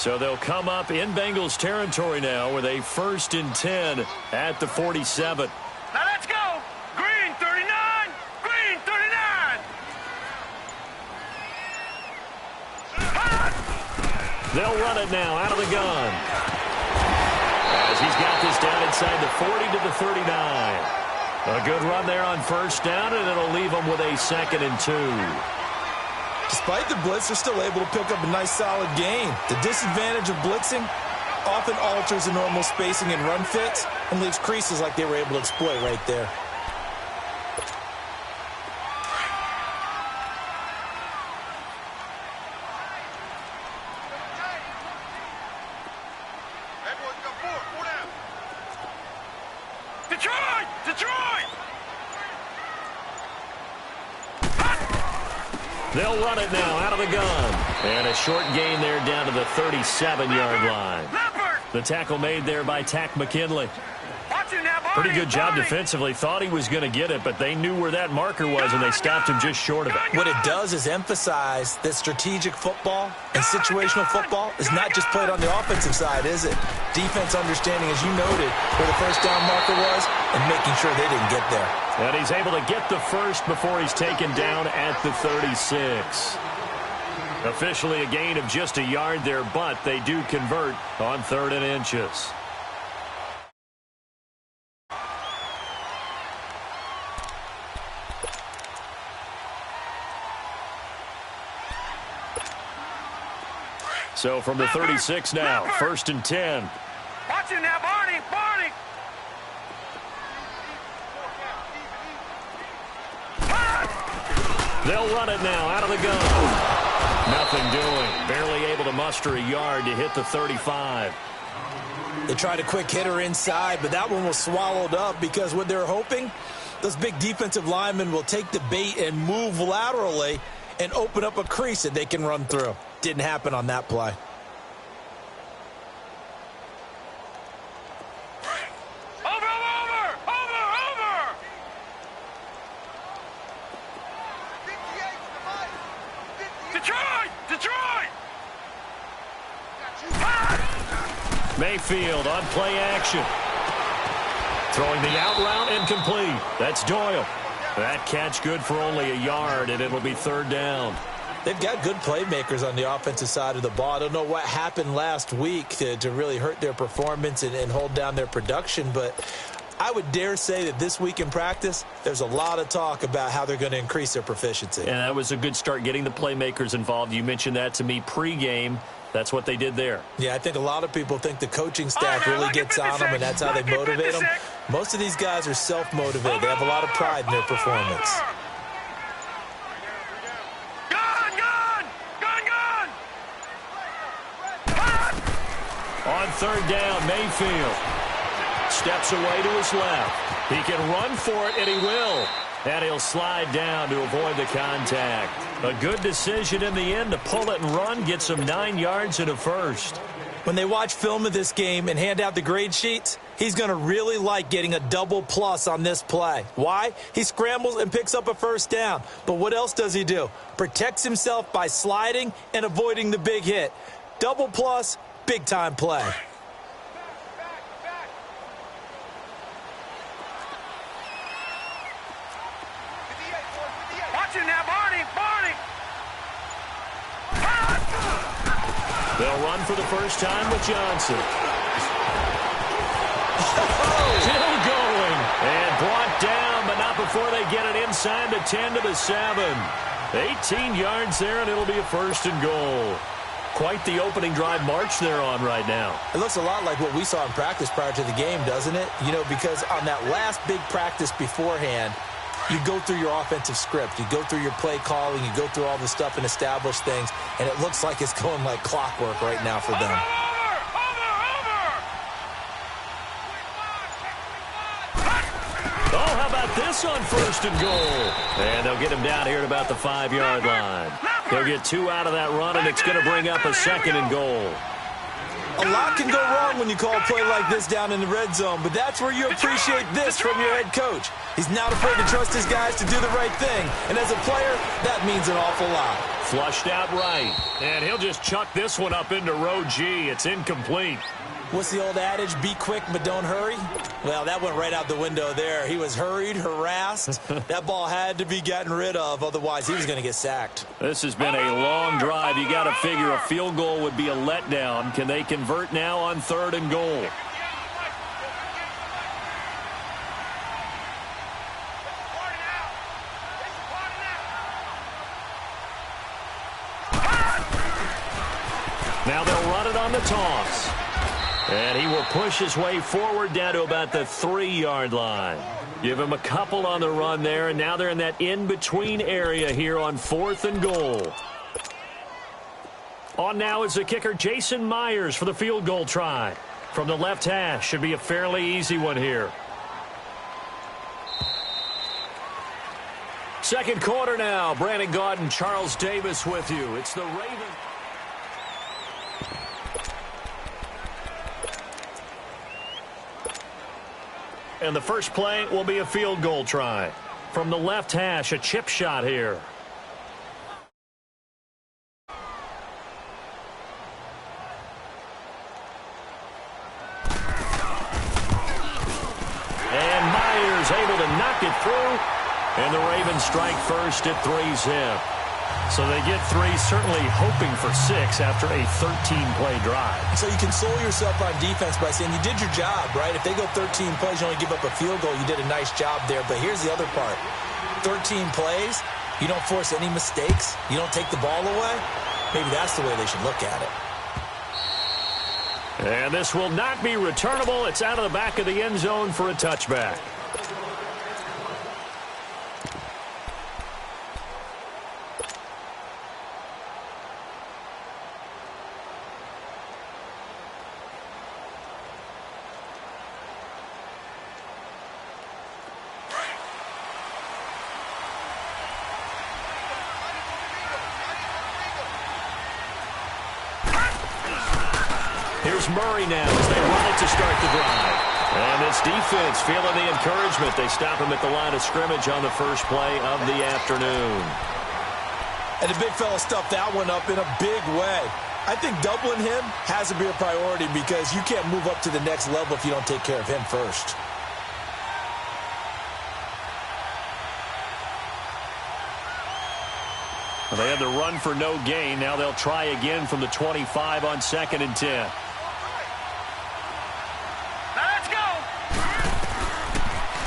So they'll come up in Bengals territory now with a 1st and 10 at the 47. Now let's go. Green 39. Green 39. They'll run it now out of the gun. As he's got this down inside the 40 to the 39. A good run there on 1st down, and it'll leave them with a 2nd and 2. Despite the blitz, they're still able to pick up a nice, solid gain. The disadvantage of blitzing often alters the normal spacing and run fits and leaves creases like they were able to exploit right there. Detroit! Detroit! They'll run it now out of the gun. And a short gain there down to the 37-yard line. The tackle made there by Tack McKinley. Pretty good job defensively. Thought he was going to get it, but they knew where that marker was, and they stopped him just short of it. What it does is emphasize that strategic football and situational football is not just played on the offensive side, is it? Defense understanding, as you noted, where the 1st down marker was and making sure they didn't get there. And he's able to get the 1st before he's taken down at the 36. Officially a gain of just a yard there, but they do convert on 3rd and inches. So from the 36 now, 1st and 10. Watch it now, Barney! Barney! They'll run it now out of the gun. Nothing doing. Barely able to muster a yard to hit the 35. They tried a quick hitter inside, but that one was swallowed up because what they're hoping, those big defensive linemen will take the bait and move laterally and open up a crease that they can run through. Didn't happen on that play. Mayfield on play action. Throwing the out route incomplete. That's Doyle. That catch good for only a yard, and it'll be 3rd down. They've got good playmakers on the offensive side of the ball. I don't know what happened last week to really hurt their performance and hold down their production, but I would dare say that this week in practice, there's a lot of talk about how they're going to increase their proficiency. And that was a good start, getting the playmakers involved. You mentioned that to me pregame. That's what they did there. Yeah, I think a lot of people think the coaching staff really gets on them, and that's how they motivate them. Most of these guys are self-motivated. They have a lot of pride in their performance. On 3rd down, Mayfield steps away to his left. He can run for it, and he will. And he'll slide down to avoid the contact. A good decision in the end to pull it and run, get some 9 yards and a 1st. When they watch film of this game and hand out the grade sheets, he's going to really like getting a double plus on this play. Why? He scrambles and picks up a 1st down. But what else does he do? Protects himself by sliding and avoiding the big hit. Double plus, big-time play. They'll run for the first time with Johnson. Still going. And brought down, but not before they get it inside the 10 to the 7. 18 yards there, and it'll be a 1st and goal. Quite the opening drive march they're on right now. It looks a lot like what we saw in practice prior to the game, doesn't it? You know, because on that last big practice beforehand, you go through your offensive script. You go through your play calling. You go through all the stuff and establish things. And it looks like it's going like clockwork right now for them. Oh, how about this on 1st and goal? And they'll get him down here at about the 5-yard line. They'll get 2 out of that run, and it's going to bring up a 2nd and goal. A lot can go wrong when you call a play like this down in the red zone, but that's where you appreciate this from your head coach. He's not afraid to trust his guys to do the right thing, and as a player, that means an awful lot. Flushed out right, and he'll just chuck this one up into row G. It's incomplete. What's the old adage, be quick but don't hurry? Well, that went right out the window there. He was hurried, harassed. That ball had to be gotten rid of, otherwise he was going to get sacked. This has been a long drive. You got to figure a field goal would be a letdown. Can they convert now on 3rd and goal? Now they'll run it on the toss. And he will push his way forward down to about the 3-yard line. Give him a couple on the run there, and now they're in that in-between area here on 4th and goal. On now is the kicker, Jason Myers, for the field goal try. From the left hash, should be a fairly easy one here. Second quarter now. Brandon Gaudin, Charles Davis with you. It's the Ravens. And the first play will be a field goal try. From the left hash, a chip shot here. And Myers able to knock it through. And the Ravens strike first at 3-zip. So they get 3, certainly hoping for 6 after a 13-play drive. So you console yourself on defense by saying you did your job, right? If they go 13 plays, you only give up a field goal, you did a nice job there. But here's the other part. 13 plays, you don't force any mistakes, you don't take the ball away. Maybe that's the way they should look at it. And this will not be returnable. It's out of the back of the end zone for a touchback. Here's Murray now as they run it to start the drive. And this defense feeling the encouragement. They stop him at the line of scrimmage on the first play of the afternoon. And the big fella stuffed that one up in a big way. I think doubling him has to be a priority because you can't move up to the next level if you don't take care of him first. Well, they had the run for no gain. Now they'll try again from the 25 on 2nd and 10.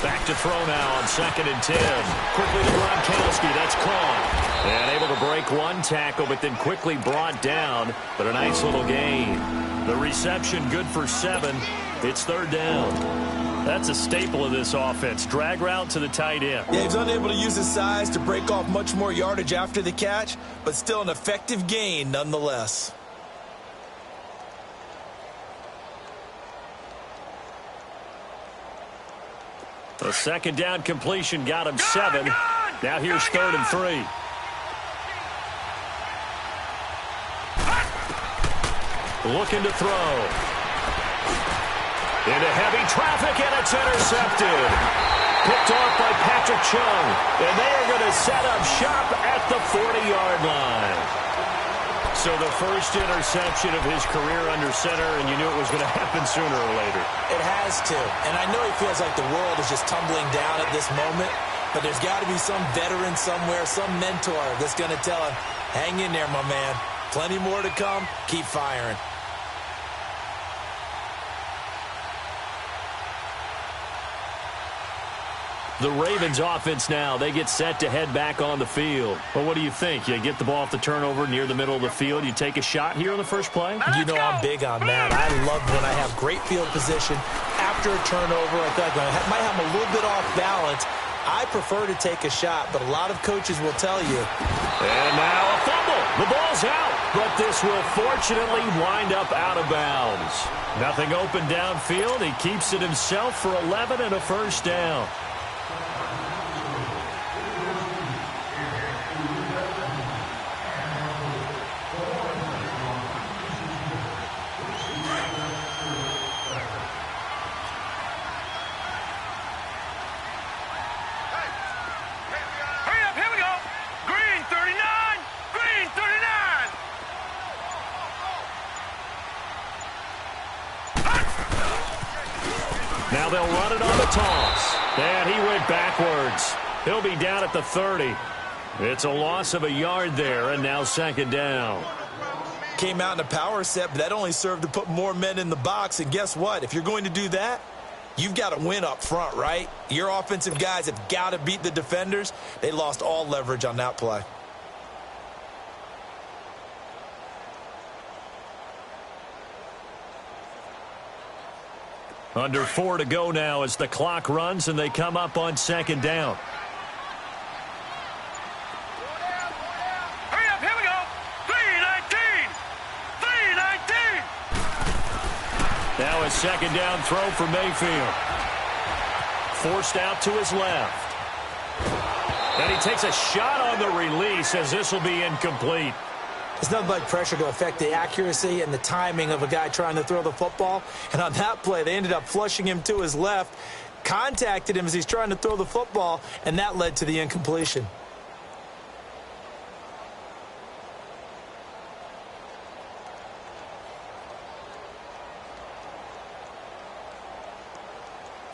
Back to throw now on 2nd and 10. Quickly to Gronkowski. That's caught. And able to break one tackle, but then quickly brought down. But a nice little gain. The reception good for 7. It's 3rd down. That's a staple of this offense. Drag route to the tight end. Yeah, he's unable to use his size to break off much more yardage after the catch, but still an effective gain nonetheless. The 2nd down completion got him 7. Now here's 3rd and 3. Looking to throw. Into heavy traffic, and it's intercepted. Picked off by Patrick Chung. And they are going to set up shop at the 40-yard line. So the first interception of his career under center, and you knew it was going to happen sooner or later. It has to. And I know he feels like the world is just tumbling down at this moment, but there's got to be some veteran somewhere, some mentor that's going to tell him, hang in there, my man. Plenty more to come. Keep firing. The Ravens offense now, they get set to head back on the field. Well, what do you think? You get the ball off the turnover near the middle of the field. You take a shot here on the first play? You know I'm big on that. I love when I have great field position. After a turnover, I feel like I might have a little bit off balance. I prefer to take a shot, but a lot of coaches will tell you. And now a fumble. The ball's out, but this will fortunately wind up out of bounds. Nothing open downfield. He keeps it himself for 11 and a first down. Now they'll run it on the toss. And he went backwards. He'll be down at the 30. It's a loss of a yard there, and now second down. Came out in a power set, but that only served to put more men in the box. And guess what? If you're going to do that, you've got to win up front, right? Your offensive guys have got to beat the defenders. They lost all leverage on that play. Under 4 to go now as the clock runs and they come up on second down. Hurry up, here we go. 3:19. 3:19. Now a second down throw for Mayfield. Forced out to his left. And he takes a shot on the release as this will be incomplete. It's nothing like pressure to affect the accuracy and the timing of a guy trying to throw the football. And on that play, they ended up flushing him to his left, contacted him as he's trying to throw the football, and that led to the incompletion.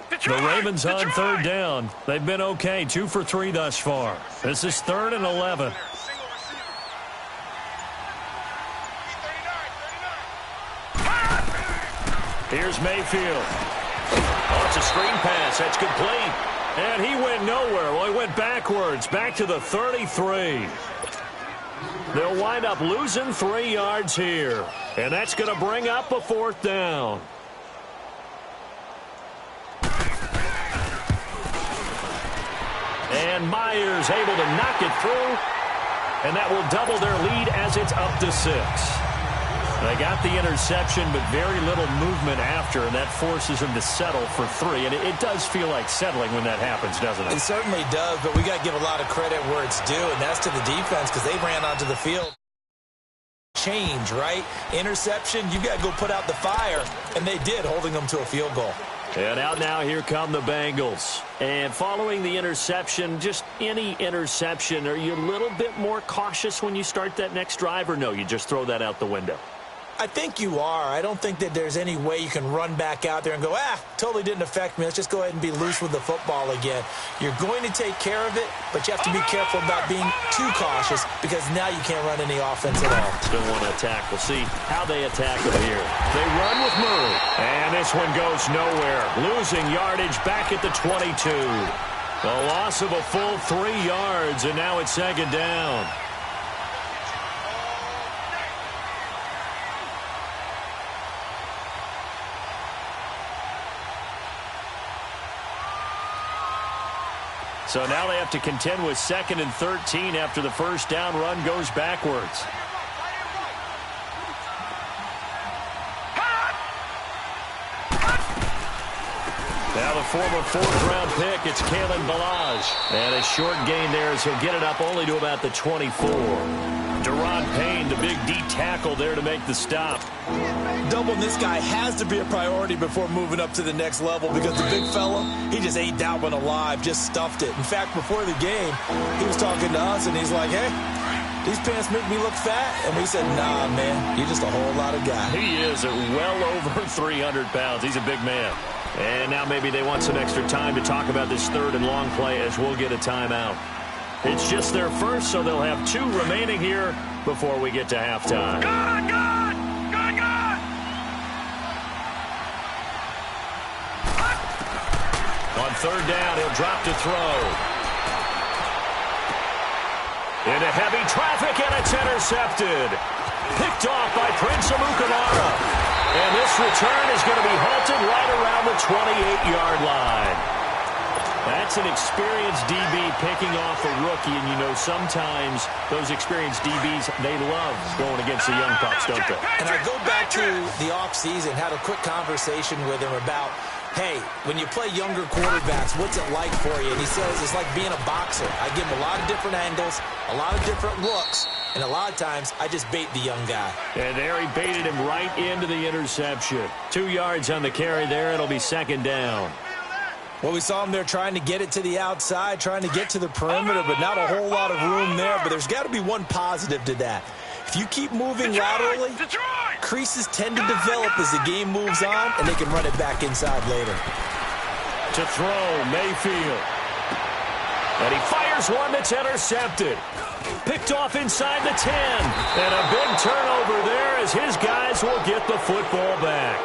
The Ravens on third down. They've been okay, 2 for 3 thus far. This is 3rd and 11. Here's Mayfield. Oh, it's a screen pass. That's complete. And he went nowhere. Well, he went backwards, back to the 33. They'll wind up losing 3 yards here. And that's going to bring up a 4th down. And Myers able to knock it through. And that will double their lead as it's up to 6. They got the interception, but very little movement after, and that forces him to settle for 3. And it does feel like settling when that happens, doesn't it? It certainly does, but we got to give a lot of credit where it's due, and that's to the defense because they ran onto the field. Change, right? Interception, you got to go put out the fire, and they did, holding them to a field goal. And out now, here come the Bengals. And following the interception, just any interception, are you a little bit more cautious when you start that next drive, or no, you just throw that out the window? I think you are. I don't think that there's any way you can run back out there and go, totally didn't affect me. Let's just go ahead and be loose with the football again. You're going to take care of it, but you have to be careful about being too cautious because now you can't run any offense at all. Still want to attack. We'll see how they attack it here. They run with Murray. And this one goes nowhere. Losing yardage back at the 22. A loss of a full 3 yards, and now it's second down. So now they have to contend with 2nd and 13 after the first down run goes backwards. Now the former 4th-round pick, it's Kalen Ballage. And a short gain there as he'll get it up only to about the 24. Deron Payne, the big D tackle there to make the stop. Doubling this guy has to be a priority before moving up to the next level because the big fella, he just ate that one alive, just stuffed it. In fact, before the game, he was talking to us, and he's like, hey, these pants make me look fat. And we said, nah, man, you're just a whole lot of guy. He is at well over 300 pounds. He's a big man. And now maybe they want some extra time to talk about this 3rd and long play as we'll get a timeout. It's just their first, so they'll have 2 remaining here before we get to halftime. Good, good, good, good. On 3rd down, he'll drop to throw. Into heavy traffic, and it's intercepted. Picked off by Prince Amukamara. And this return is going to be halted right around the 28-yard line. That's an experienced DB picking off a rookie, and you know sometimes those experienced DBs, they love going against the young pups, don't they? And I go back to the offseason, had a quick conversation with him about, hey, when you play younger quarterbacks, what's it like for you? And he says it's like being a boxer. I give him a lot of different angles, a lot of different looks, and a lot of times I just bait the young guy. And there he baited him right into the interception. 2 yards on the carry there. It'll be second down. Well, we saw him there trying to get it to the outside, trying to get to the perimeter, but not a whole lot of room there. But there's got to be one positive to that. If you keep moving laterally, creases tend to develop as the game moves on, and they can run it back inside later. To throw, Mayfield. And he fires one that's intercepted. Picked off inside the 10. And a big turnover there as his guys will get the football back.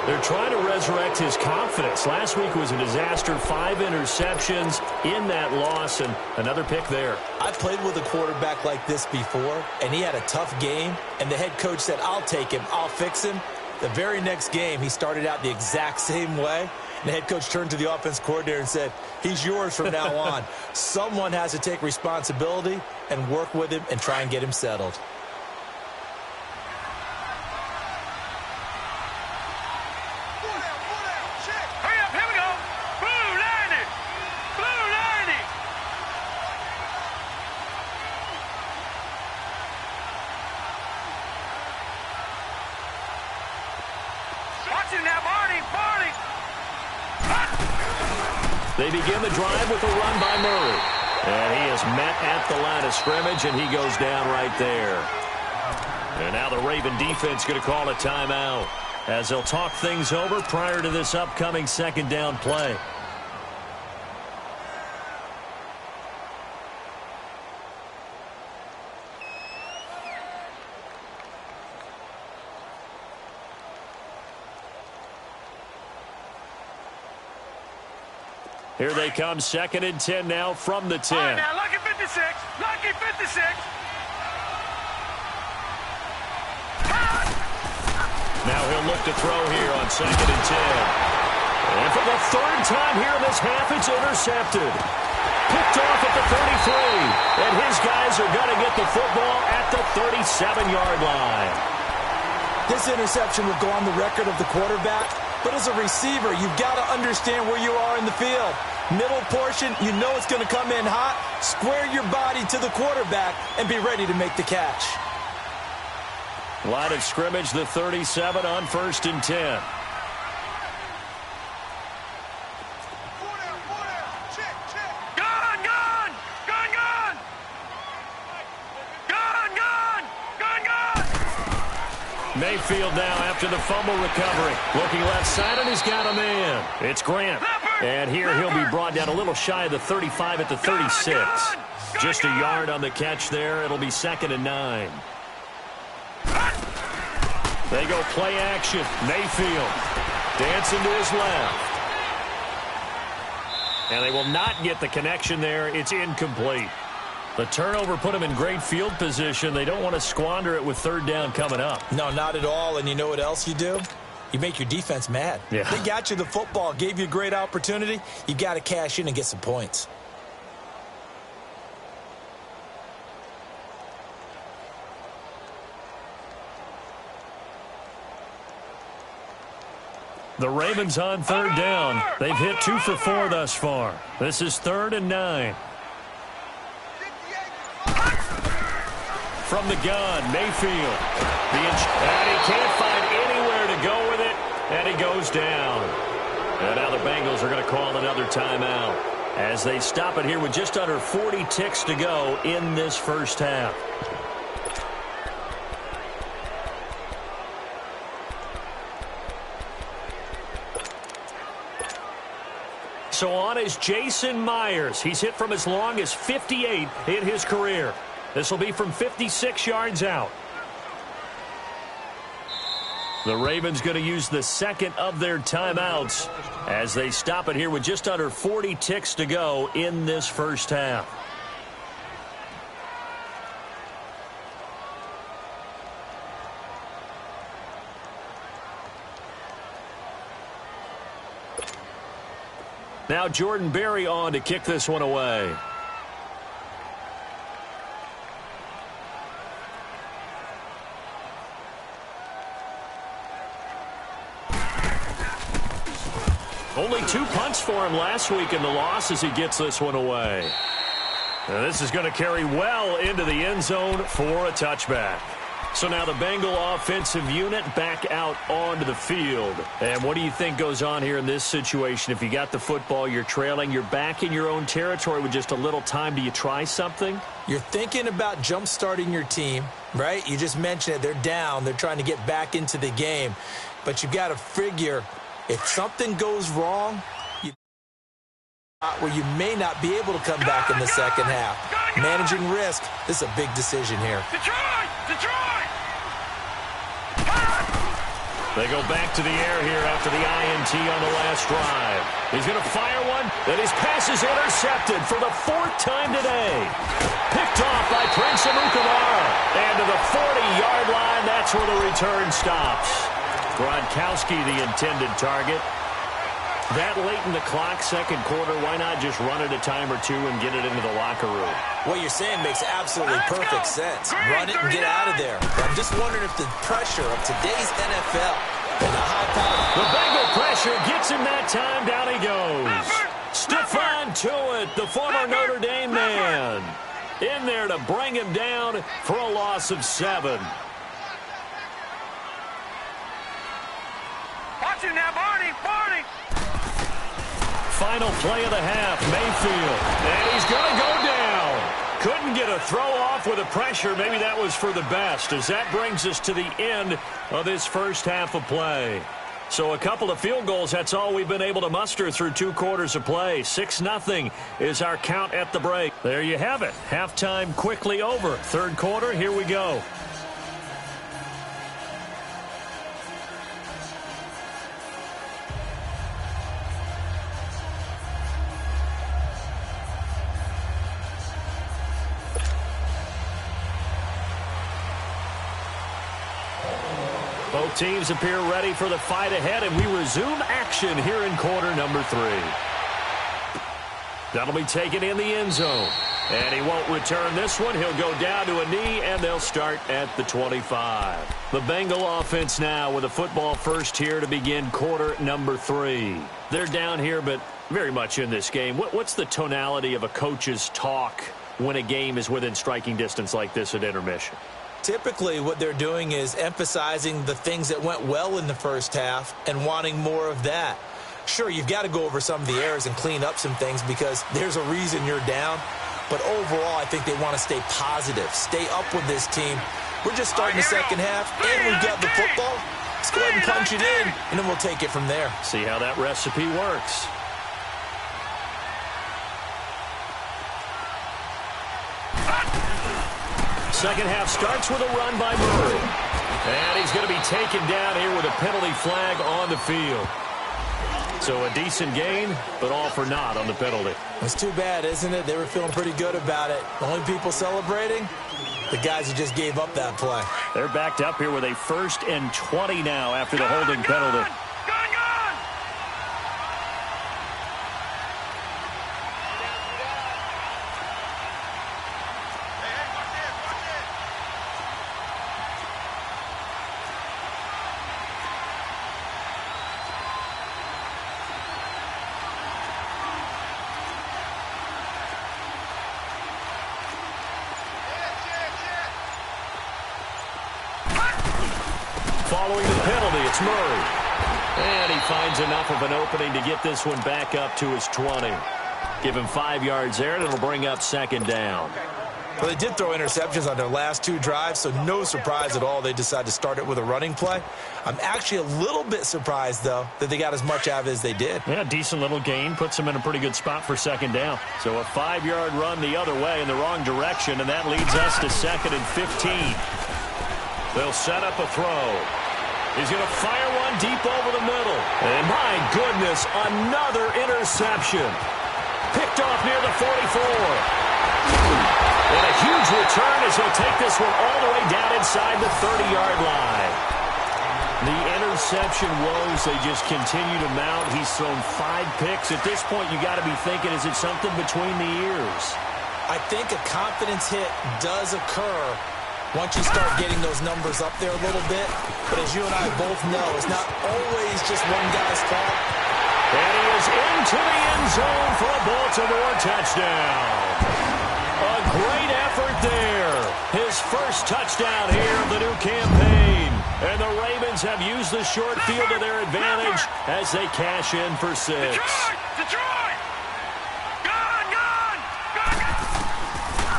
They're trying to resurrect his confidence. Last week was a disaster. 5 interceptions in that loss, and another pick there. I played with a quarterback like this before, and he had a tough game, and the head coach said, I'll take him, I'll fix him. The very next game, he started out the exact same way. And the head coach turned to the offense coordinator and said, he's yours from now on. Someone has to take responsibility and work with him and try and get him settled. They begin the drive with a run by Murray. And he is met at the line of scrimmage, and he goes down right there. And now the Raven defense going to call a timeout as they'll talk things over prior to this upcoming second down play. Here they come, 2nd and 10 now from the 10. All right, now, lucky 56. Lucky 56. Now he'll look to throw here on 2nd and 10. And for the 3rd time here in this half, it's intercepted. Picked off at the 33. And his guys are going to get the football at the 37-yard line. This interception will go on the record of the quarterback. But as a receiver, you've got to understand where you are in the field. Middle portion, you know it's going to come in hot. Square your body to the quarterback and be ready to make the catch. Line of scrimmage, the 37 on 1st and 10. Mayfield now after the fumble recovery. Looking left side, and he's got a man. It's Grant. And here he'll be brought down a little shy of the 35 at the 36. Just a yard on the catch there. It'll be 2nd and 9. They go play action. Mayfield dancing to his left. And they will not get the connection there. It's incomplete. The turnover put them in great field position. They don't want to squander it with 3rd down coming up. No, not at all. And you know what else you do? You make your defense mad. Yeah. They got you the football, gave you a great opportunity. You got to cash in and get some points. The Ravens on 3rd down. They've hit 2 for 4 thus far. This is 3rd and 9. From the gun, Mayfield. And he can't find anywhere to go with it, and he goes down. And now the Bengals are going to call another timeout as they stop it here with just under 40 ticks to go in this first half. So on is Jason Myers. He's hit from as long as 58 in his career. This will be from 56 yards out. The Ravens going to use the 2nd of their timeouts as they stop it here with just under 40 ticks to go in this first half. Now Jordan Berry on to kick this one away. Only 2 punts for him last week in the loss as he gets this one away. Now this is going to carry well into the end zone for a touchback. So now the Bengal offensive unit back out onto the field. And what do you think goes on here in this situation? If you got the football, you're trailing, you're back in your own territory with just a little time. Do you try something? You're thinking about jump-starting your team, right? You just mentioned it. They're down. They're trying to get back into the game. But you've got to figure if something goes wrong, where you may not be able to come back in the second half. Managing risk, this is a big decision here. Detroit! Detroit! They go back to the air here after the INT on the last drive. He's going to fire one, and his pass is intercepted for the 4th time today. Picked off by Prince Amukamara. And to the 40-yard line, that's where the return stops. Gronkowski, the intended target. That late in the clock, second quarter, why not just run it a time or two and get it into the locker room? What you're saying makes absolutely perfect sense. Run it and get out of there. But I'm just wondering if the pressure of today's NFL and the high power. The Bengal pressure gets him that time. Down he goes. Stephon Tuitt, the former Notre Dame man, in there to bring him down for a loss of 7. Watch it now, Barney! Barney! Final play of the half, Mayfield. And he's going to go down. Couldn't get a throw off with the pressure. Maybe that was for the best, as that brings us to the end of this first half of play. So a couple of field goals, that's all we've been able to muster through 2 quarters of play. 6-0 is our count at the break. There you have it. Halftime quickly over. Third quarter, here we go. Both teams appear ready for the fight ahead, and we resume action here in quarter number 3. That'll be taken in the end zone. And he won't return this one. He'll go down to a knee, and they'll start at the 25. The Bengal offense now with a football first here to begin quarter number 3. They're down here, but very much in this game. What's the tonality of a coach's talk when a game is within striking distance like this at intermission? Typically, what they're doing is emphasizing the things that went well in the first half and wanting more of that. Sure, you've got to go over some of the errors and clean up some things because there's a reason you're down. But overall, I think they want to stay positive, stay up with this team. We're just starting the second half, and we've got the football. Let's go ahead and punch it in, and then we'll take it from there. See how that recipe works. Second half starts with a run by Murray. And he's going to be taken down here with a penalty flag on the field. So a decent gain, but all for naught on the penalty. It's too bad, isn't it? They were feeling pretty good about it. The only people celebrating, the guys who just gave up that play. They're backed up here with a 1st and 20 now after the holding penalty. Following the penalty, it's Murray. And he finds enough of an opening to get this one back up to his 20. Give him 5 yards there, and it'll bring up 2nd down. Well, they did throw interceptions on their last 2 drives, so no surprise at all they decided to start it with a running play. I'm actually a little bit surprised, though, that they got as much out of it as they did. Yeah, decent little gain. Puts them in a pretty good spot for 2nd down. So a 5-yard run the other way in the wrong direction, and that leads us to 2nd and 15. They'll set up a throw. He's going to fire one deep over the middle. And my goodness, another interception. Picked off near the 44. And a huge return as he'll take this one all the way down inside the 30-yard line. The interception woes, they just continue to mount. He's thrown 5 picks. At this point, you got to be thinking, is it something between the ears? I think a confidence hit does occur once you start getting those numbers up there a little bit. But as you and I both know, it's not always just one guy's fault. And he is into the end zone for a Baltimore touchdown. A great effort there. His first touchdown here of the new campaign. And the Ravens have used the short field to their advantage as they cash in for 6. Detroit!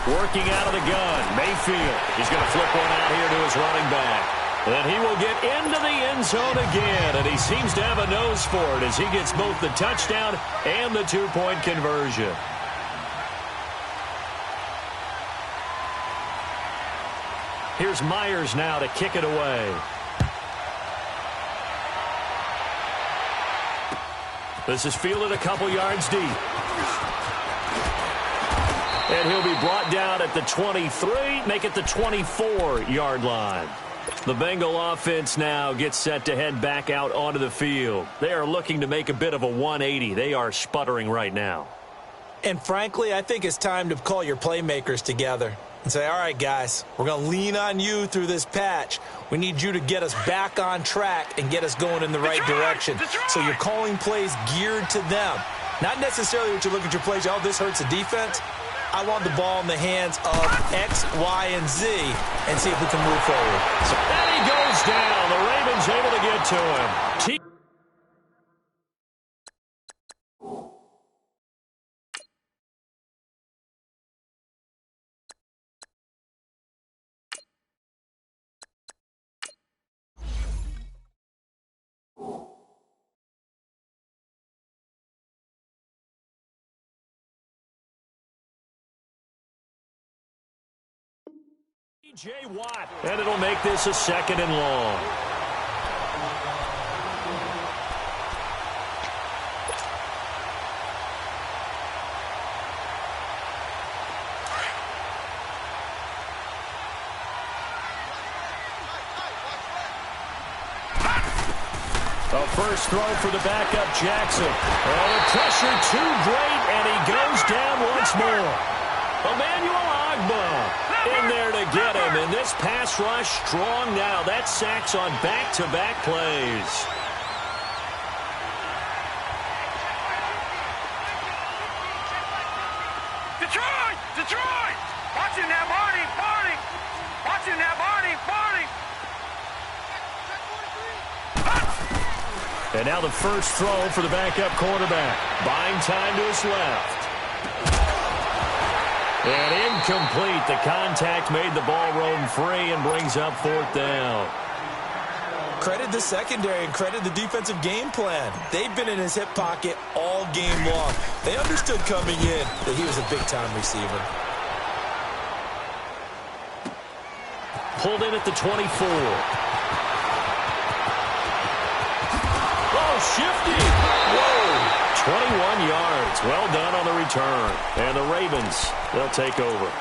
Working out of the gun, Mayfield. He's going to flip one out here to his running back. And he will get into the end zone again, and he seems to have a nose for it as he gets both the touchdown and the two-point conversion. Here's Myers now to kick it away. This is fielded a couple yards deep. And he'll be brought down at the 23, make it the 24-yard line. The Bengal offense now gets set to head back out onto the field. They are looking to make a bit of a 180. They are sputtering right now. And frankly, I think it's time to call your playmakers together and say, all right, guys, we're going to lean on you through this patch. We need you to get us back on track and get us going in the right direction. So you're calling plays geared to them. Not necessarily what you look at your plays, oh, this hurts the defense. I want the ball in the hands of X, Y, and Z and see if we can move forward. And he goes down. The Ravens able to get to him. J. Watt. And it'll make this a 2nd and long. A first throw for the backup Jackson. Oh, the pressure too great, and he goes down once more. Emmanuel Ogbah in there to get him, and this pass rush strong now. That's sacks on back-to-back plays. Detroit! Detroit! Watching that, Barney! Barney! Watching that, Barney! Barney! And now the first throw for the backup quarterback. Buying time to his left. And incomplete. The contact made the ball roam free and brings up 4th down. Credit the secondary and credit the defensive game plan. They've been in his hip pocket all game long. They understood coming in that he was a big-time receiver. Pulled in at the 24. Oh, shifty. Whoa. 21 yards. Well done on the return. And the Ravens, they'll take over.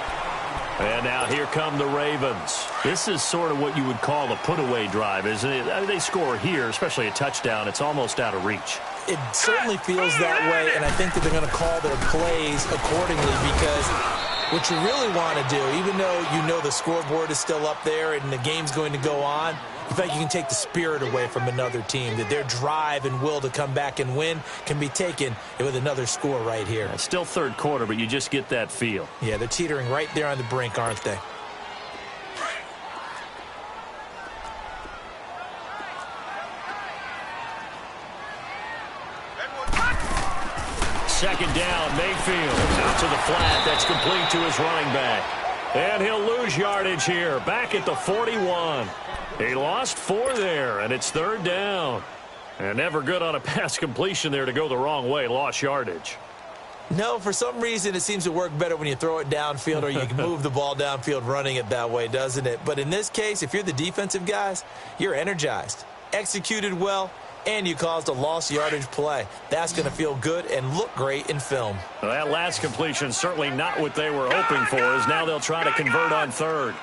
And now here come the Ravens. This is sort of what you would call a put-away drive, isn't it? I mean, they score here, especially a touchdown. It's almost out of reach. It certainly feels that way, and I think that they're going to call their plays accordingly because what you really want to do, even though you know the scoreboard is still up there and the game's going to go on, in fact, you can take the spirit away from another team, that their drive and will to come back and win can be taken with another score right here. It's still 3rd quarter, but you just get that feel. Yeah, they're teetering right there on the brink, aren't they? Second down, Mayfield out to the flat. That's complete to his running back. And he'll lose yardage here, back at the 41. He lost 4 there, and it's 3rd down. And never good on a pass completion there to go the wrong way. Lost yardage. No, for some reason it seems to work better when you throw it downfield or you can move the ball downfield running it that way, doesn't it? But in this case, if you're the defensive guys, you're energized, executed well, and you caused a lost yardage play. That's going to feel good and look great in film. Well, that last completion certainly not what they were hoping for, as now they'll try to convert on 3rd.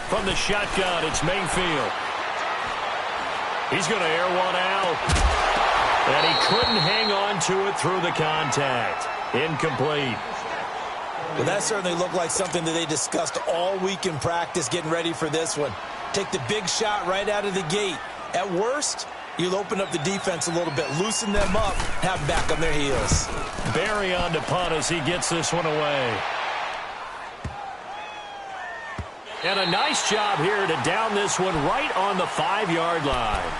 From the shotgun, it's Mayfield. He's going to air one out. And he couldn't hang on to it through the contact. Incomplete. Well, that certainly looked like something that they discussed all week in practice getting ready for this one. Take the big shot right out of the gate. At worst, you'll open up the defense a little bit, loosen them up, have them back on their heels. Barry on to punt as he gets this one away. And a nice job here to down this one right on the 5-yard line.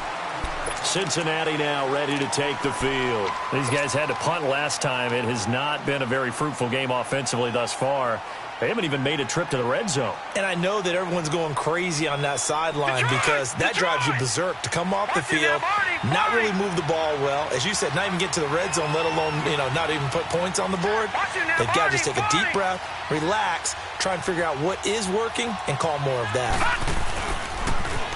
Cincinnati now ready to take the field. These guys had to punt last time. It has not been a very fruitful game offensively thus far. They haven't even made a trip to the red zone. And I know that everyone's going crazy on that sideline because that drives you berserk to come off the field, not really move the ball well. As you said, not even get to the red zone, let alone, not even put points on the board. They've got to just take a deep breath, relax, try and figure out what is working, and call more of that.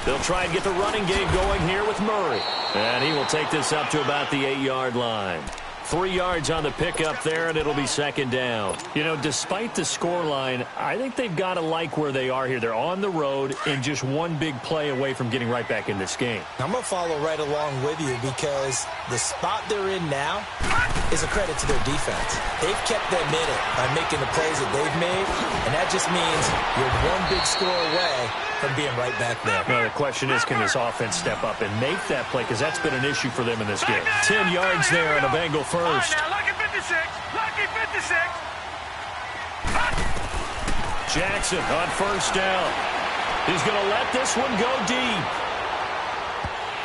They'll try and get the running game going here with Murray. And he will take this up to about the 8-yard line. 3 yards on the pickup there, and it'll be second down. Despite the scoreline, I think they've got to like where they are here. They're on the road and just one big play away from getting right back in this game. I'm going to follow right along with you because the spot they're in now is a credit to their defense. They've kept them in it by making the plays that they've made, and that just means you're one big score away from being right back there. Now, the question is, can this offense step up and make that play? Because that's been an issue for them in this game. 10 yards there on a Bengal first. Now, lucky 56. Lucky 56. Jackson on first down. He's going to let this one go deep.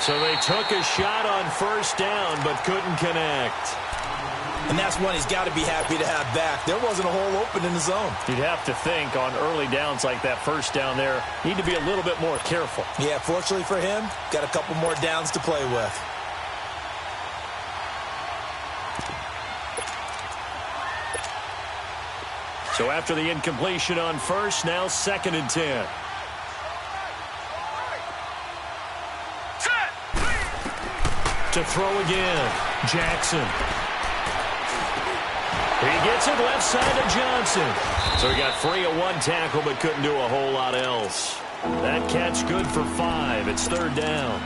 So they took a shot on first down but couldn't connect. And that's one he's got to be happy to have back. There wasn't a hole open in the zone. You'd have to think on early downs like that first down there, need to be a little bit more careful. Yeah, fortunately for him, got a couple more downs to play with. So after the incompletion on first, now 2nd and 10. To throw again, Jackson. He gets it left side to Johnson. So he got free of one tackle but couldn't do a whole lot else. That catch good for 5. It's 3rd down.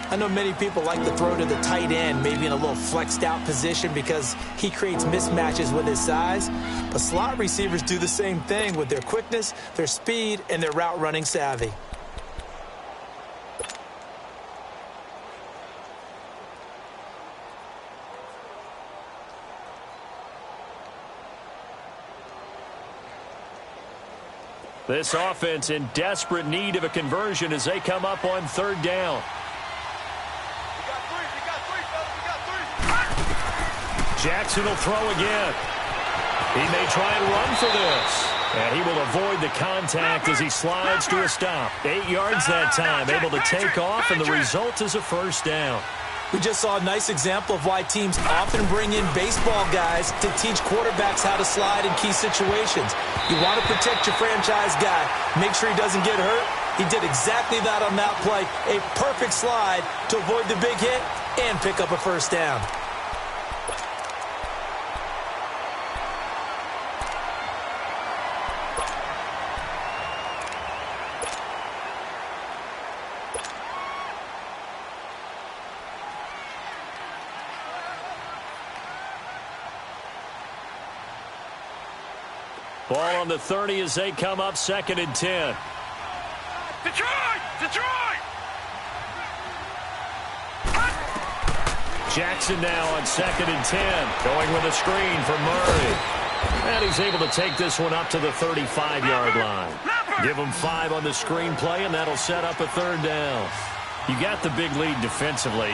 I know many people like to throw to the tight end, maybe in a little flexed out position because he creates mismatches with his size. But slot receivers do the same thing with their quickness, their speed, and their route running savvy. This offense in desperate need of a conversion as they come up on 3rd down. Jackson will throw again. He may try and run for this. And he will avoid the contact as he slides to a stop. 8 yards that time, able to take off, and the result is a first down. We just saw a nice example of why teams often bring in baseball guys to teach quarterbacks how to slide in key situations. You want to protect your franchise guy. Make sure he doesn't get hurt. He did exactly that on that play. A perfect slide to avoid the big hit and pick up a first down. Ball on the 30 as they come up 2nd and 10. Detroit! Detroit! Jackson now on 2nd and 10. Going with a screen for Murray. And he's able to take this one up to the 35-yard line. Give him 5 on the screen play, and that'll set up a 3rd down. You got the big lead defensively.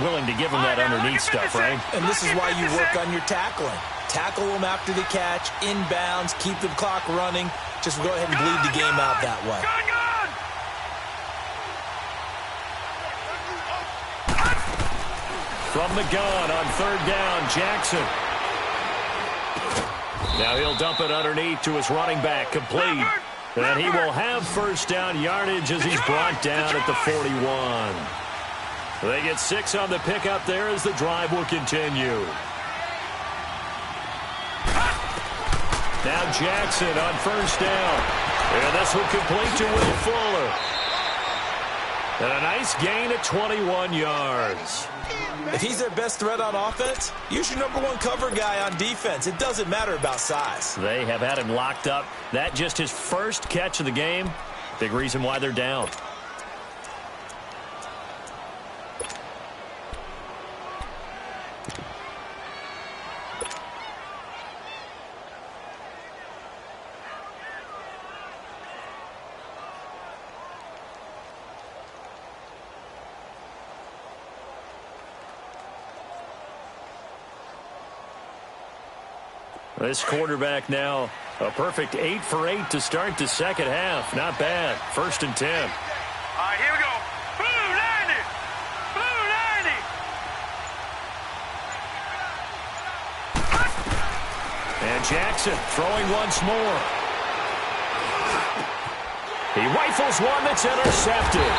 Willing to give him that underneath stuff, right? And this is why you work on your tackling. Tackle them after the catch, inbounds, keep the clock running. Just go ahead and bleed the game out that way. From the gun on 3rd down, Jackson. Now he'll dump it underneath to his running back, complete. And he will have first down yardage as he's brought down at the 41. They get 6 on the pickup there as the drive will continue. Now Jackson on first down. And this will complete to Will Fuller. And a nice gain at 21 yards. If he's their best threat on offense, use your #1 cover guy on defense. It doesn't matter about size. They have had him locked up. That just his first catch of the game. Big reason why they're down. This quarterback now a perfect 8 for 8 to start the second half. Not bad. 1st and 10. All right, here we go. Blue 90. Blue 90. And Jackson throwing once more. He rifles one that's intercepted.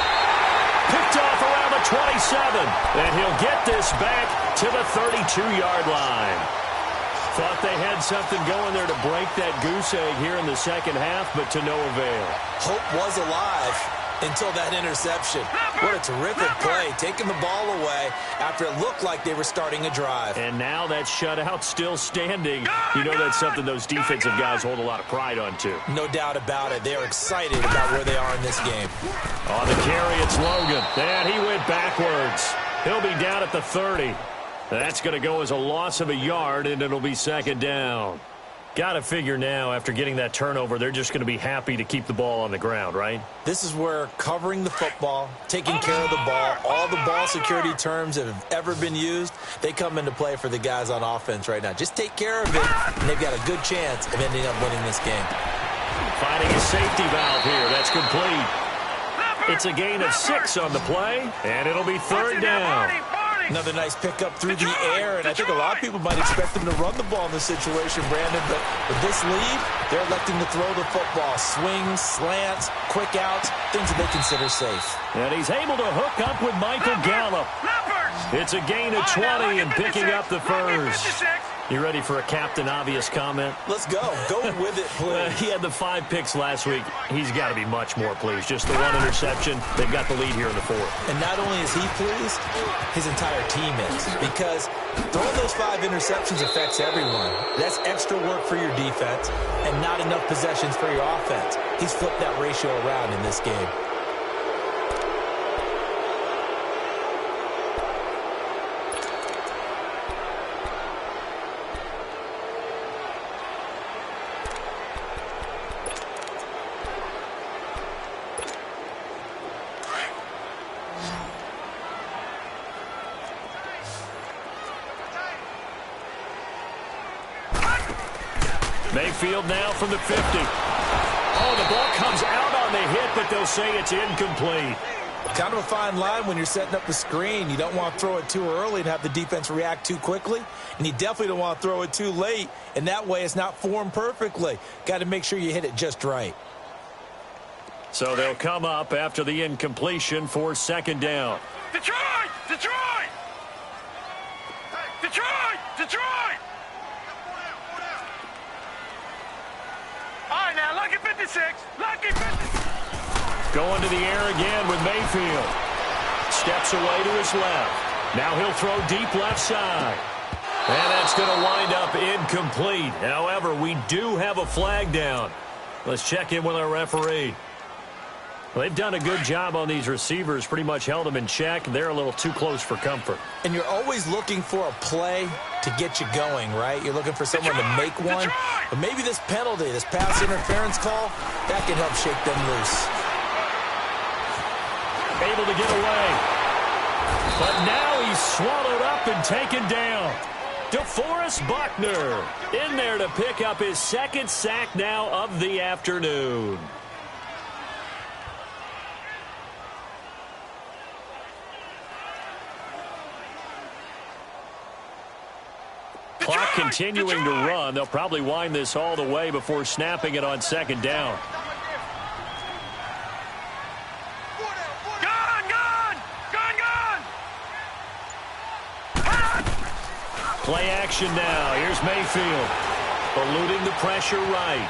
Picked off around the 27. And he'll get this back to the 32-yard line. Thought they had something going there to break that goose egg here in the second half, but to no avail. Hope was alive until that interception. What a terrific play, taking the ball away after it looked like they were starting a drive. And now that shutout still standing. You know that's something those defensive guys hold a lot of pride on, too. No doubt about it. They are excited about where they are in this game. On the carry, it's Logan. And he went backwards. He'll be down at the 30. That's going to go as a loss of a yard, and it'll be second down. Got to figure now, after getting that turnover, they're just going to be happy to keep the ball on the ground, right? This is where covering the football, taking care of the ball, all the ball security terms that have ever been used, they come into play for the guys on offense right now. Just take care of it, and they've got a good chance of ending up winning this game. Finding a safety valve here. That's complete. It's a gain of 6 on the play, and it'll be third down. Another nice pickup through the air, and I think a lot of people might expect them to run the ball in this situation, Brandon, but with this lead, they're electing to throw the football. Swings, slants, quick outs, things that they consider safe. And he's able to hook up with Michael Gallup. It's a gain of 20 and picking up the first. You ready for a Captain Obvious comment? Let's go. Go with it, please. He had the 5 picks last week. He's got to be much more pleased. Just the 1 interception. They've got the lead here in the 4th. And not only is he pleased, his entire team is. Because throwing those 5 interceptions affects everyone. That's extra work for your defense and not enough possessions for your offense. He's flipped that ratio around in this game. Mayfield now from the 50. Oh, the ball comes out on the hit, but they'll say it's incomplete. Kind of a fine line when you're setting up the screen. You don't want to throw it too early and have the defense react too quickly. And you definitely don't want to throw it too late. And that way it's not formed perfectly. Got to make sure you hit it just right. So they'll come up after the incompletion for second down. Detroit! Detroit! Detroit! Detroit! All right, now, lucky 56. Lucky 56. Going to the air again with Mayfield. Steps away to his left. Now he'll throw deep left side. And that's going to wind up incomplete. However, we do have a flag down. Let's check in with our referee. Well, they've done a good job on these receivers, pretty much held them in check. They're a little too close for comfort. And you're always looking for a play to get you going, right? You're looking for someone to make one. But maybe this penalty, this pass interference call, that can help shake them loose. Able to get away. But now he's swallowed up and taken down. DeForest Buckner in there to pick up his 2nd sack now of the afternoon. Clock continuing to run. They'll probably wind this all the way before snapping it on second down. Play action now. Here's Mayfield. Eluding the pressure right.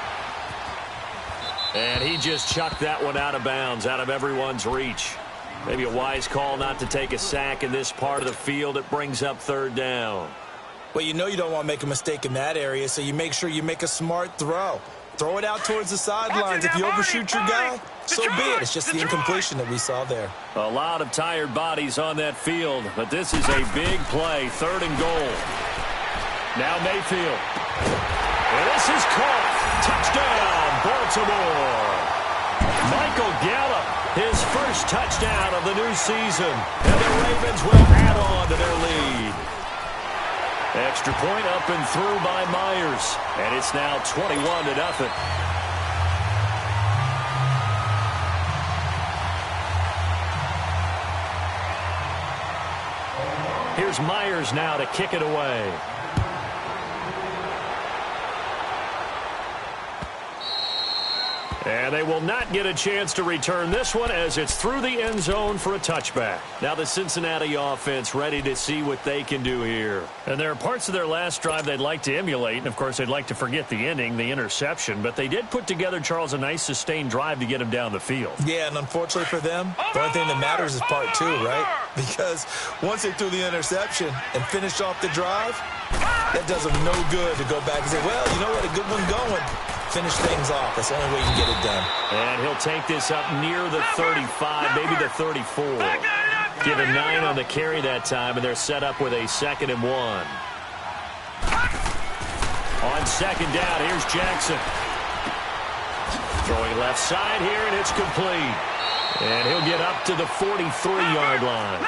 And he just chucked that one out of bounds, out of everyone's reach. Maybe a wise call not to take a sack in this part of the field. It brings up third down. Well, you know you don't want to make a mistake in that area, so you make sure you make a smart throw. Throw it out towards the sidelines. If you overshoot your guy, so be it. It's just the incompletion that we saw there. A lot of tired bodies on that field, but this is a big play, 3rd and goal. Now Mayfield. And this is caught. Touchdown, Baltimore. Michael Gallup, his first touchdown of the new season. And the Ravens will add on to their lead. Extra point up and through by Myers. And it's now 21-0. Here's Myers now to kick it away. And they will not get a chance to return this one as it's through the end zone for a touchback. Now the Cincinnati offense ready to see what they can do here. And there are parts of their last drive they'd like to emulate. And, of course, they'd like to forget the ending, the interception. But they did put together, Charles, a nice sustained drive to get him down the field. Yeah, and unfortunately for them, the only thing that matters is part two, right? Because once they threw the interception and finished off the drive, that does them no good to go back and say, well, you know what, a good one going. Finish things off. That's the only way you can get it done. And he'll take this up near the 35, maybe the 34. Give him 9 on the carry that time, and they're set up with a 2nd and 1. On 2nd down, here's Jackson. Throwing left side here, and it's complete. And he'll get up to the 43-yard line.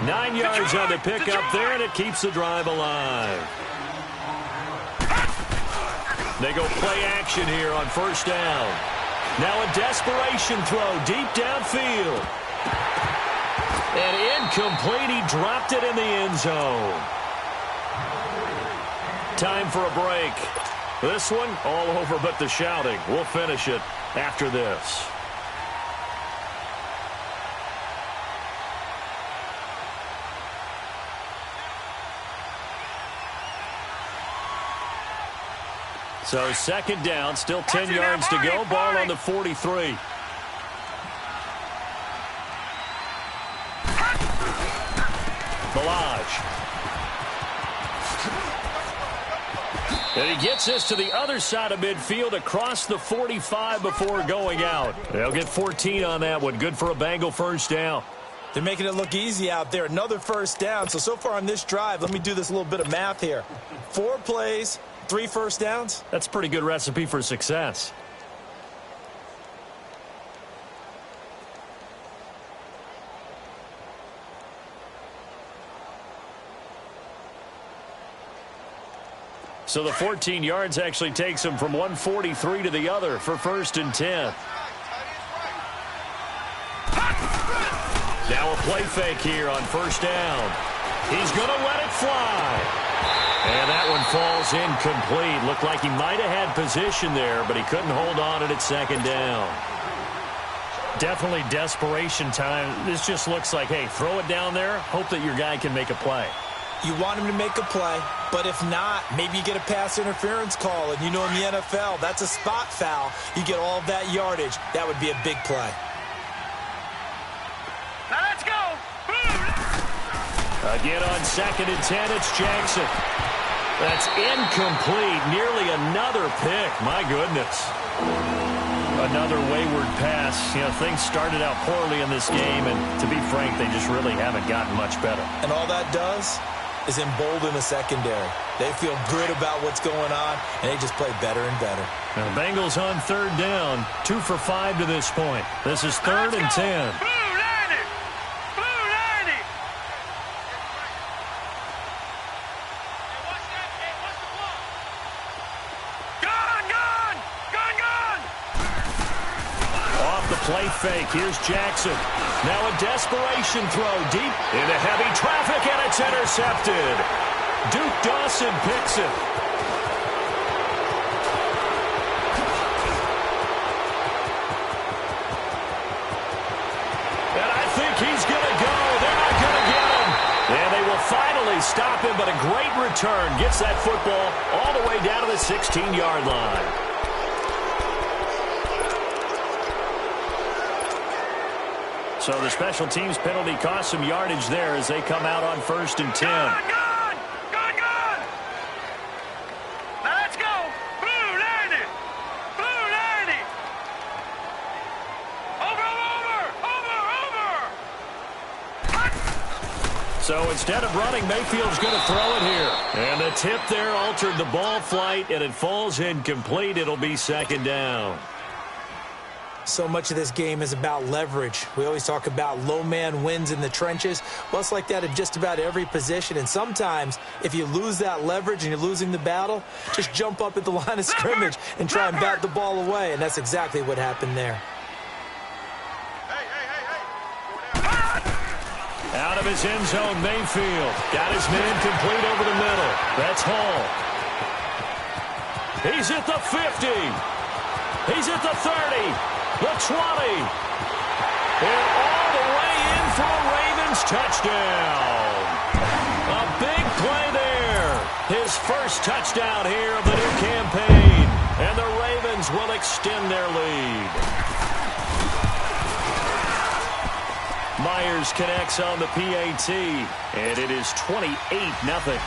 9 yards on the pickup there, and it keeps the drive alive. They go play action here on 1st down. Now a desperation throw deep downfield. And incomplete. He dropped it in the end zone. Time for a break. This one all over but the shouting. We'll finish it after this. So 2nd down, still 10 yards to go. Ball on the 43. Balaj. And he gets this to the other side of midfield across the 45 before going out. They'll get 14 on that one. Good for a Bengal 1st down. They're making it look easy out there. Another 1st down. So far on this drive, let me do this little bit of math here. 4 plays. 3 first downs? That's a pretty good recipe for success. So the 14 yards actually takes him from 143 to the other for 1st and 10. Now a play fake here on 1st down. He's going to let it fly. And that one falls incomplete. Looked like he might have had position there, but he couldn't hold on it at 2nd down. Definitely desperation time. This just looks like, hey, throw it down there, hope that your guy can make a play. You want him to make a play, but if not, maybe you get a pass interference call. And you know in the NFL, that's a spot foul. You get all of that yardage. That would be a big play. Now let's go. Again on 2nd and 10, it's Jackson. That's incomplete. Nearly another pick. My goodness. Another wayward pass. You know, things started out poorly in this game, and to be frank, they just really haven't gotten much better. And all that does is embolden the secondary. They feel good about what's going on, and they just play better and better. Now, the Bengals on 3rd down, 2 for 5 to this point. This is 3rd and 10. Play fake. Here's Jackson. Now a desperation throw deep into heavy traffic, and it's intercepted. Duke Dawson picks it. And I think he's going to go. They're not going to get him. And they will finally stop him, but a great return. Gets that football all the way down to the 16-yard line. So the special teams penalty cost some yardage there as they come out on 1st and 10. Good. Now let's go. Blue 90. Over. So instead of running, Mayfield's going to throw it here. And the tip there altered the ball flight, and it falls incomplete. It'll be 2nd down. So much of this game is about leverage. We always talk about low man wins in the trenches. Well, it's like that in just about every position. And sometimes, if you lose that leverage and you're losing the battle, just jump up at the line of scrimmage and try and bat the ball away. And that's exactly what happened there. Out of his end zone, Mayfield. Got his man complete over the middle. That's Hall. He's at the 50. He's at the 30. The 20. And all the way in for a Ravens touchdown. A big play there. His first touchdown here of the new campaign. And the Ravens will extend their lead. Myers connects on the PAT. And it is 28-0.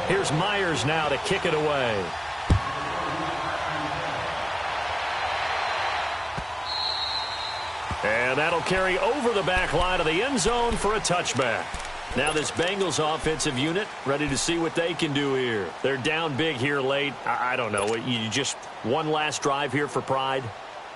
Here's Myers now to kick it away. And that'll carry over the back line of the end zone for a touchback. Now this Bengals offensive unit ready to see what they can do here. They're down big here late. I don't know. You just one last drive here for pride?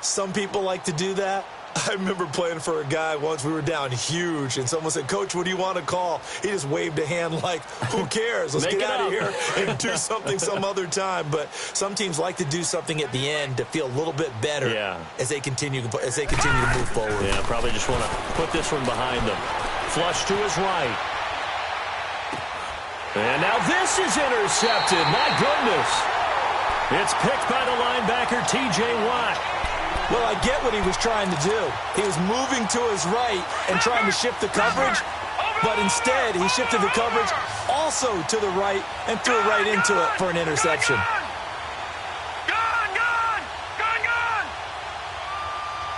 Some people like to do that. I remember playing for a guy once. We were down huge, and someone said, "Coach, what do you want to call?" He just waved a hand like, who cares? Let's get out of here and do something some other time. But some teams like to do something at the end to feel a little bit better as they continue to move forward. Yeah, probably just want to put this one behind them. Flush to his right. And now this is intercepted. My goodness. It's picked by the linebacker, T.J. Watt. Well, I get what he was trying to do. He was moving to his right and trying to shift the coverage, but instead he shifted the coverage also to the right and threw it right into it for an interception. Gone!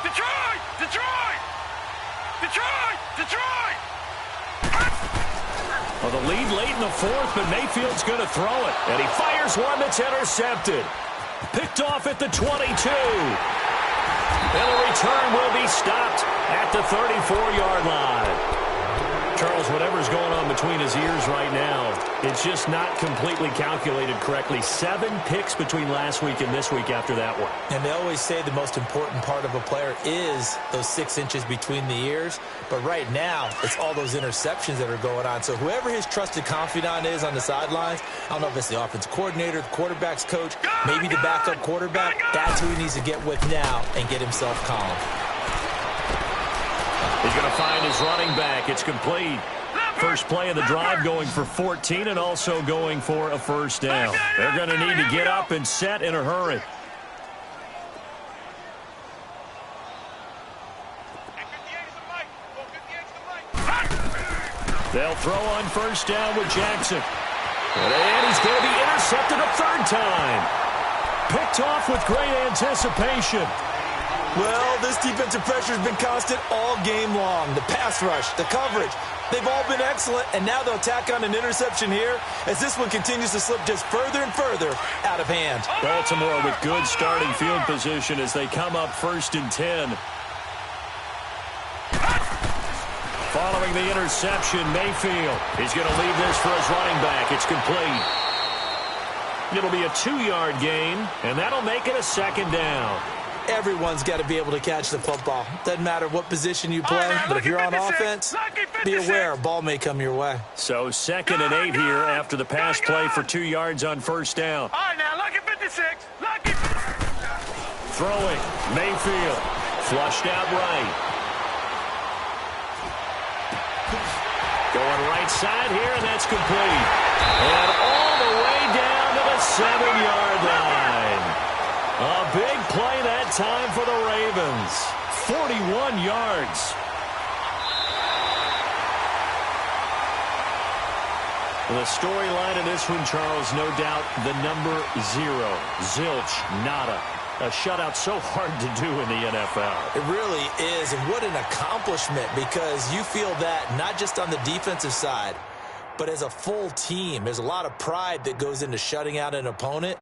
Detroit! Well, the lead late in the fourth, but Mayfield's going to throw it. And he fires one that's intercepted. Picked off at the 22. And the return will be stopped at the 34-yard line. Charles, whatever's going on between his ears right now, it's just not completely calculated correctly. 7 picks between last week and this week after that one. And they always say the most important part of a player is those 6 inches between the ears. But right now, it's all those interceptions that are going on. So whoever his trusted confidant is on the sidelines, I don't know if it's the offensive coordinator, the quarterback's coach, maybe the backup quarterback, that's who he needs to get with now and get himself calm. He's going to find his running back. It's complete. First play of the drive going for 14 and also going for a first down. They're going to need to get up and set in a hurry. They'll throw on first down with Jackson. And he's going to be intercepted a third time. Picked off with great anticipation. Well, this defensive pressure has been constant all game long. The pass rush, the coverage, they've all been excellent, and now they'll tack on an interception here as this one continues to slip just further and further out of hand. Baltimore with good starting field position as they come up 1st and 10. Following the interception, Mayfield is going to leave this for his running back. It's complete. It'll be a 2-yard gain, and that'll make it a second down. Everyone's got to be able to catch the football. Doesn't matter what position you play, but if you're on offense, be aware a ball may come your way. So 2nd and 8 here after the pass play for 2 yards on first down. All right, now, lucky 56. Lucky. Throwing, Mayfield, flushed out right. Going right side here, and that's complete. And all the way down to the 7-yard line. A big play that time for the Ravens. 41 yards. The storyline in this one, Charles, no doubt the number 0. Zilch, nada. A shutout so hard to do in the NFL. It really is, and what an accomplishment, because you feel that not just on the defensive side, but as a full team. There's a lot of pride that goes into shutting out an opponent,